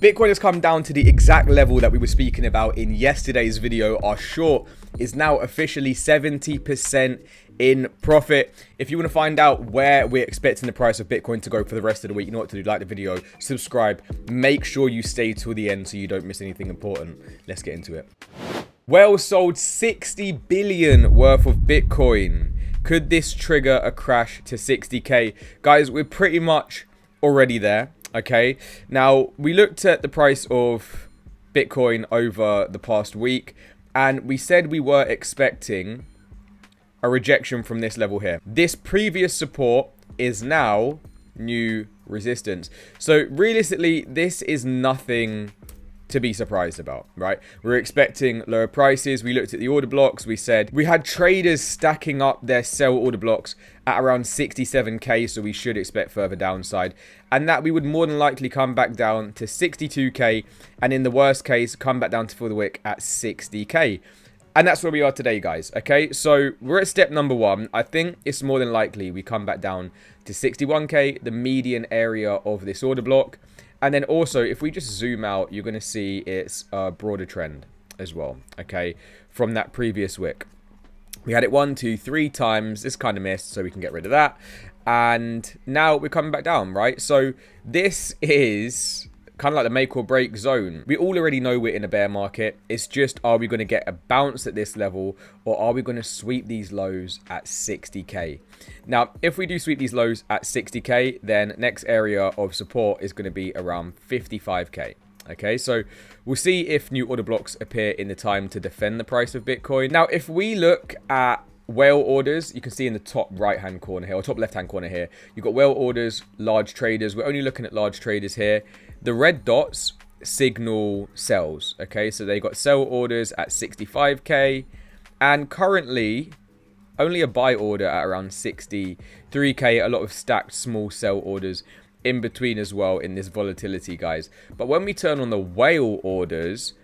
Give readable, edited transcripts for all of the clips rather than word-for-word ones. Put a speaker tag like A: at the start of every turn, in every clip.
A: Bitcoin has come down to the exact level that we were speaking about in yesterday's video. Our short is now officially 70% in profit. If you want to find out where we're expecting the price of Bitcoin to go for the rest of the week, you know what to do. Like the video, subscribe, make sure you stay till the end so you don't miss anything important. Let's get into it. Whale sold 60 billion worth of Bitcoin. Could this trigger a crash to 60k? Guys, we're pretty much already there. Okay, now we looked at the price of Bitcoin over the past week and we said we were expecting a rejection from this level here. This previous support is now new resistance. So realistically, this is nothing to be surprised about, right? We're expecting lower prices. We looked at the order blocks. We said we had traders stacking up their sell order blocks at around 67k, so we should expect further downside, and that we would more than likely come back down to 62k, and in the worst case come back down to for the wick at 60k. And that's where we are today, guys. Okay, so we're at step number one. I think it's more than likely we come back down to 61k, the median area of this order block. And then also, if we just zoom out, you're going to see it's a broader trend as well, okay, from that previous wick. We had it 1, 2, 3 times. This kind of missed, so we can get rid of that. And now we're coming back down, right? So this is kind of like the make or break zone. We all already know we're in a bear market. It's just, are we going to get a bounce at this level, or are we going to sweep these lows at 60k? Now, if we do sweep these lows at 60k, then next area of support is going to be around 55k. Okay, so we'll see if new order blocks appear in the time to defend the price of Bitcoin. Now, if we look at whale orders, you can see in the top right hand corner here, or top left hand corner here, you've got whale orders, large traders. We're only looking at large traders here. The red dots signal sells. Okay, so they got sell orders at 65k, and currently only a buy order at around 63k. A lot of stacked small sell orders in between as well in this volatility, guys. But when we turn on the whale orders,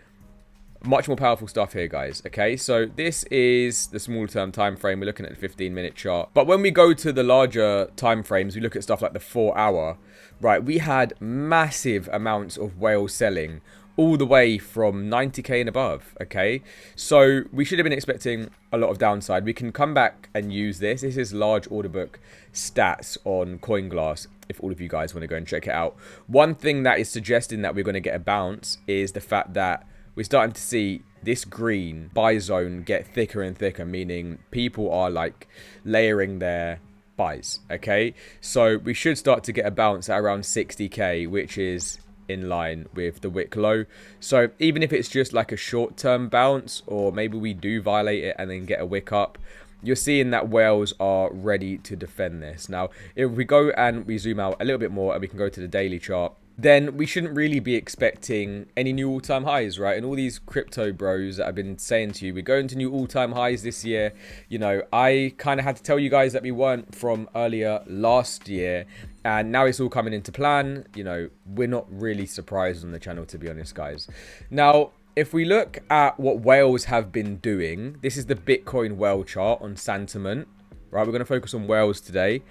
A: much more powerful stuff here, guys. Okay, so this is the small term time frame. We're looking at the 15-minute chart. But when we go to the larger time frames, we look at stuff like the 4-hour. Right, we had massive amounts of whale selling all the way from 90k and above. Okay, so we should have been expecting a lot of downside. We can come back and use this. This is large order book stats on CoinGlass, if all of you guys want to go and check it out. One thing that is suggesting that we're going to get a bounce is the fact that we're starting to see this green buy zone get thicker and thicker, meaning people are like layering their buys. Okay, so we should start to get a bounce at around 60k, which is in line with the wick low. So even if it's just like a short-term bounce, or maybe we do violate it and then get a wick up, you're seeing that whales are ready to defend this. Now, if we go and we zoom out a little bit more and we can go to the daily chart, then we shouldn't really be expecting any new all-time highs, right? And all these crypto bros that I've been saying to you, we're going to new all-time highs this year. You know, I kind of had to tell you guys that we weren't from earlier last year, and now it's all coming into plan. You know, we're not really surprised on the channel, to be honest, guys. Now, if we look at what whales have been doing, this is the Bitcoin whale chart on sentiment, right? We're going to focus on whales today.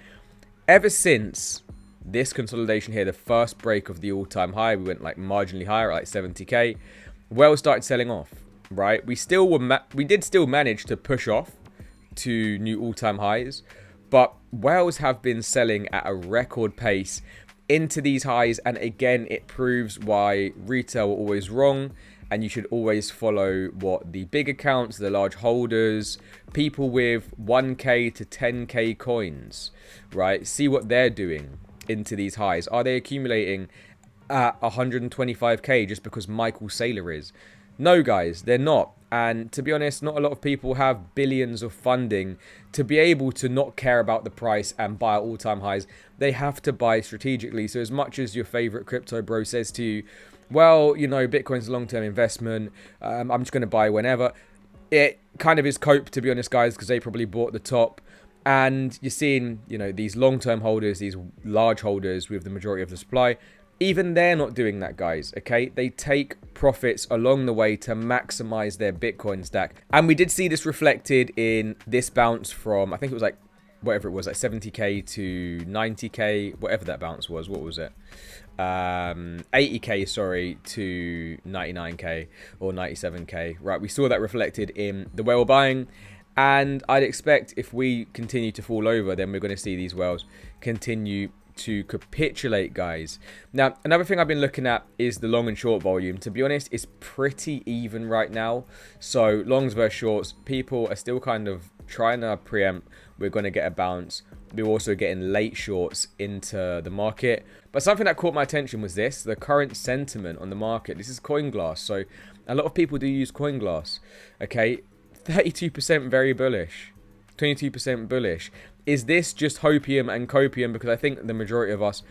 A: Ever since this consolidation here, the first break of the all-time high, we went like marginally higher at like 70k. Whales started selling off, right? We did still manage to push off to new all-time highs, but whales have been selling at a record pace into these highs. And again, it proves why retail are always wrong, and you should always follow what the big accounts, the large holders, people with 1k to 10k coins, right? See what they're doing into these highs. Are they accumulating at 125k just because Michael Saylor is? No, guys, they're not. And to be honest, not a lot of people have billions of funding to be able to not care about the price and buy at all-time highs. They have to buy strategically. So as much as your favorite crypto bro says to you, well, you know, Bitcoin's a long-term investment, I'm just going to buy whenever, it kind of is cope, to be honest, guys, because they probably bought the top. And you're seeing, you know, these long-term holders, these large holders with the majority of the supply, even they're not doing that, guys, okay? They take profits along the way to maximize their Bitcoin stack. And we did see this reflected in this bounce from, I think it was like, whatever it was, like 70k to 90k, whatever that bounce was. What was it? 80k, sorry, to 99k or 97k, right? We saw that reflected in the whale buying, and I'd expect if we continue to fall over, then we're going to see these whales continue to capitulate, guys. Now, another thing I've been looking at is the long and short volume. To be honest, it's pretty even right now. So longs versus shorts, people are still kind of trying to preempt we're going to get a bounce. We're also getting late shorts into the market. But something that caught my attention was this, the current sentiment on the market. This is CoinGlass. So a lot of people do use CoinGlass. Okay, 32% very bullish, 22% bullish. Is this just hopium and copium? Because I think the majority of us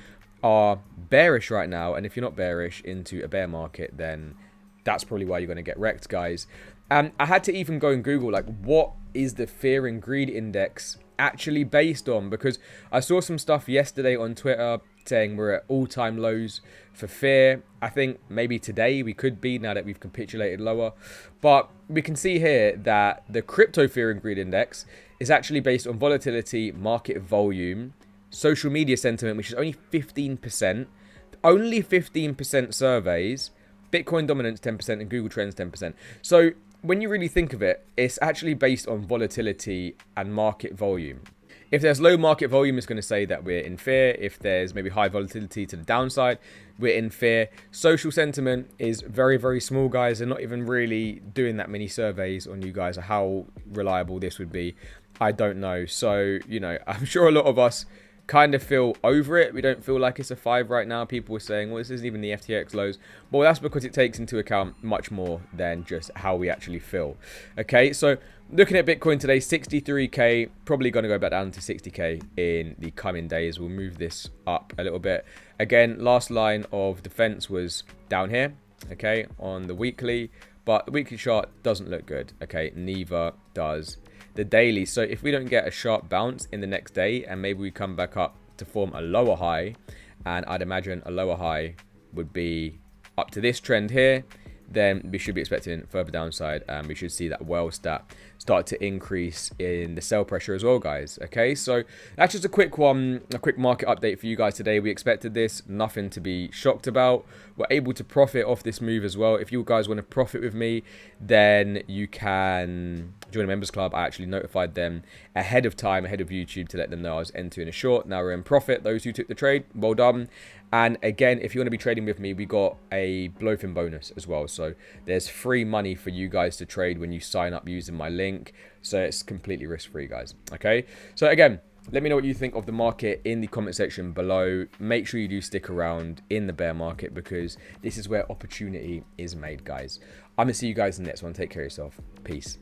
A: are bearish right now. And if you're not bearish into a bear market, then that's probably why you're going to get wrecked, guys. I had to even go and Google, like, what is the fear and greed index actually based on? Because I saw some stuff yesterday on Twitter saying we're at all-time lows for fear. I think maybe today we could be, now that we've capitulated lower. But we can see here that the crypto fear and greed index is actually based on volatility, market volume, social media sentiment, which is only 15%. Only 15% surveys, Bitcoin dominance 10%, and Google Trends 10%. So when you really think of it, it's actually based on volatility and market volume. If there's low market volume, it's going to say that we're in fear. If there's maybe high volatility to the downside, we're in fear. Social sentiment is very, very small, guys. They're not even really doing that many surveys on you guys. How reliable this would be, I don't know. So, you know, I'm sure a lot of us kind of feel over it. We don't feel like it's a 5 right now. People are saying, well, this isn't even the FTX lows. Well, that's because it takes into account much more than just how we actually feel. Okay, so looking at Bitcoin today, 63k, probably going to go back down to 60k in the coming days. We'll move this up a little bit. Again, last line of defense was down here, okay, on the weekly, but the weekly chart doesn't look good. Okay, neither does the daily. So if we don't get a sharp bounce in the next day, and maybe we come back up to form a lower high, and I'd imagine a lower high would be up to this trend here, then we should be expecting further downside, and we should see that whale stat start to increase in the sell pressure as well, guys. Okay, so that's just a quick one, a quick market update for you guys today. We expected this, nothing to be shocked about. We're able to profit off this move as well. If you guys want to profit with me, then you can join a members club. I actually notified them ahead of time, ahead of YouTube, to let them know I was entering a short. Now we're in profit. Those who took the trade, well done. And again, if you want to be trading with me, we got a blowfin bonus as well. So there's free money for you guys to trade when you sign up using my link. So it's completely risk-free, guys. Okay, so again, let me know what you think of the market in the comment section below. Make sure you do stick around in the bear market, because this is where opportunity is made, guys. I'm going to see you guys in the next one. Take care of yourself. Peace.